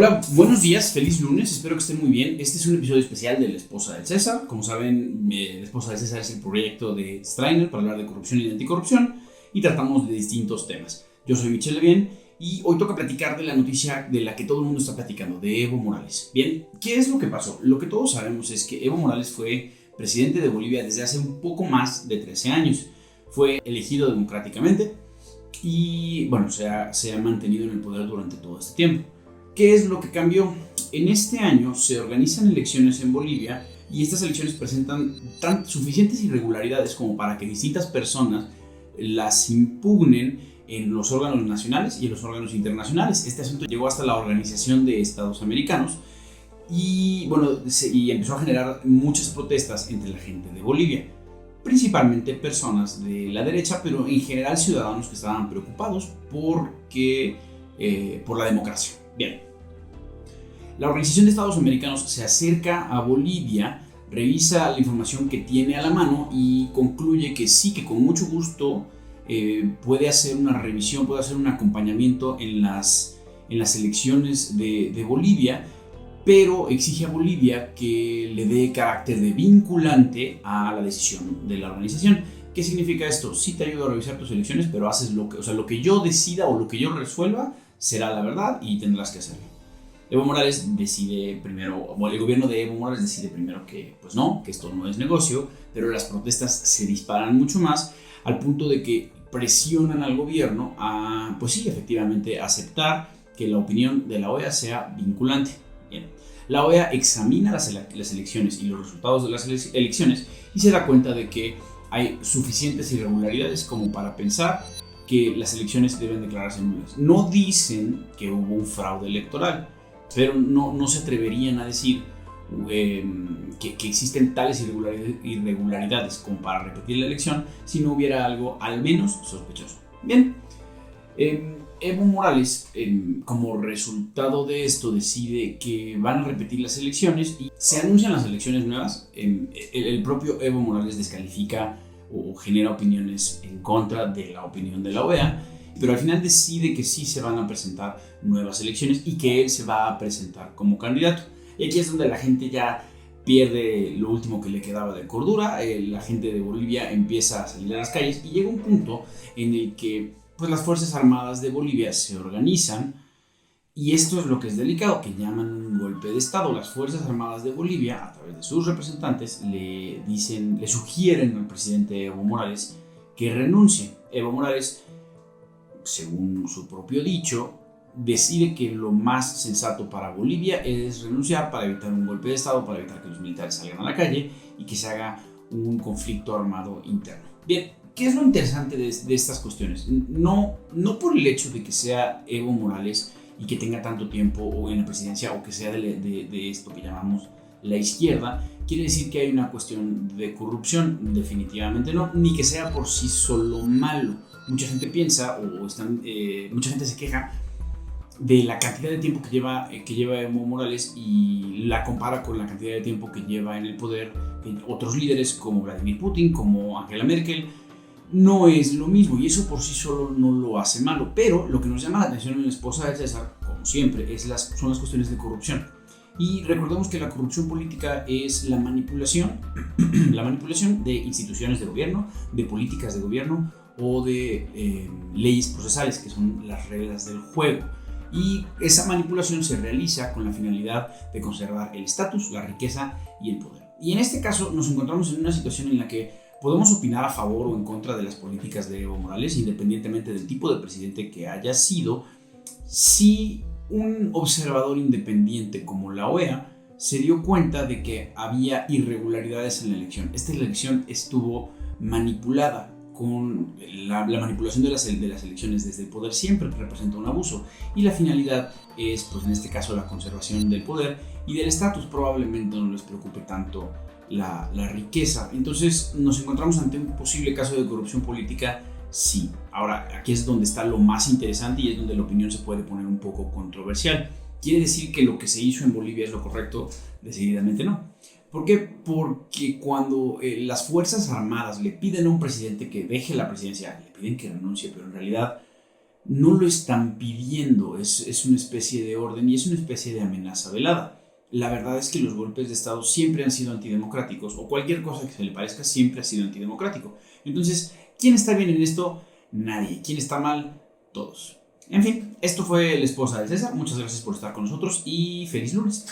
Hola, buenos días, feliz lunes, espero que estén muy bien. Este es un episodio especial de La Esposa del César. Como saben, La Esposa del César es el proyecto de Strainer para hablar de corrupción y de anticorrupción y tratamos de distintos temas. Yo soy Michel Levien y hoy toca platicar de la noticia de la que todo el mundo está platicando, de Evo Morales. Bien, ¿qué es lo que pasó? Lo que todos sabemos es que Evo Morales fue presidente de Bolivia desde hace un poco más de 13 años. Fue elegido democráticamente y, bueno, se ha mantenido en el poder durante todo este tiempo. ¿Qué es lo que cambió? En este año se organizan elecciones en Bolivia y estas elecciones presentan suficientes irregularidades como para que distintas personas las impugnen en los órganos nacionales y en los órganos internacionales. Este asunto llegó hasta la Organización de Estados Americanos y, bueno, y empezó a generar muchas protestas entre la gente de Bolivia, principalmente personas de la derecha, pero en general ciudadanos que estaban preocupados por la democracia. Bien, la Organización de Estados Americanos se acerca a Bolivia, revisa la información que tiene a la mano y concluye que sí, que con mucho gusto puede hacer una revisión, puede hacer un acompañamiento en las elecciones de Bolivia, pero exige a Bolivia que le dé carácter de vinculante a la decisión de la organización. ¿Qué significa esto? Sí te ayudo a revisar tus elecciones, pero haces lo que yo decida o lo que yo resuelva será la verdad y tendrás que hacerlo. Evo Morales decide primero, o el gobierno de Evo Morales decide primero que pues no, que esto no es negocio, pero las protestas se disparan mucho más al punto de que presionan al gobierno a, pues sí, efectivamente aceptar que la opinión de la OEA sea vinculante. Bien. La OEA examina las elecciones y los resultados de las elecciones y se da cuenta de que hay suficientes irregularidades como para pensar que las elecciones deben declararse nulas. No dicen que hubo un fraude electoral, pero no se atreverían a decir que existen tales irregularidades como para repetir la elección si no hubiera algo al menos sospechoso. Bien, Evo Morales, como resultado de esto, decide que van a repetir las elecciones y se anuncian las elecciones nuevas. El propio Evo Morales descalifica o genera opiniones en contra de la opinión de la OEA, pero al final decide que sí se van a presentar nuevas elecciones y que él se va a presentar como candidato. Y aquí es donde la gente ya pierde lo último que le quedaba de cordura. La gente de Bolivia empieza a salir a las calles y llega un punto en el que pues, las Fuerzas Armadas de Bolivia se organizan. Y esto es lo que es delicado, que llaman un golpe de Estado. Las Fuerzas Armadas de Bolivia, a través de sus representantes, le sugieren al presidente Evo Morales que renuncie. Evo Morales, según su propio dicho, decide que lo más sensato para Bolivia es renunciar para evitar un golpe de Estado, para evitar que los militares salgan a la calle y que se haga un conflicto armado interno. Bien, ¿qué es lo interesante de estas cuestiones? No por el hecho de que sea Evo Morales y que tenga tanto tiempo en la presidencia o que sea de esto que llamamos la izquierda, quiere decir que hay una cuestión de corrupción. Definitivamente no, ni que sea por sí solo malo. Mucha gente piensa mucha gente se queja de la cantidad de tiempo que lleva Evo Morales y la compara con la cantidad de tiempo que lleva en el poder otros líderes como Vladimir Putin, como Angela Merkel. No es lo mismo y eso por sí solo no lo hace malo, pero lo que nos llama la atención en La Esposa de César, como siempre, son las cuestiones de corrupción. Y recordemos que la corrupción política es la manipulación de instituciones de gobierno, de políticas de gobierno o de leyes procesales, que son las reglas del juego. Y esa manipulación se realiza con la finalidad de conservar el estatus, la riqueza y el poder. Y en este caso nos encontramos en una situación en la que podemos opinar a favor o en contra de las políticas de Evo Morales, independientemente del tipo de presidente que haya sido, si un observador independiente como la OEA se dio cuenta de que había irregularidades en la elección. Esta elección estuvo manipulada. Con la manipulación de las elecciones desde el poder siempre representa un abuso y la finalidad es, pues en este caso, la conservación del poder y del estatus. Probablemente no les preocupe tanto la riqueza. Entonces nos encontramos ante un posible caso de corrupción política, sí. Ahora, aquí es donde está lo más interesante y es donde la opinión se puede poner un poco controversial. ¿Quiere decir que lo que se hizo en Bolivia es lo correcto? Decididamente no. ¿Por qué? Porque cuando las Fuerzas Armadas le piden a un presidente que deje la presidencia, le piden que renuncie, pero en realidad no lo están pidiendo, es una especie de orden y es una especie de amenaza velada. La verdad es que los golpes de Estado siempre han sido antidemocráticos, o cualquier cosa que se le parezca siempre ha sido antidemocrático. Entonces, ¿quién está bien en esto? Nadie. ¿Quién está mal? Todos. En fin, esto fue La Esposa del César. Muchas gracias por estar con nosotros y feliz lunes.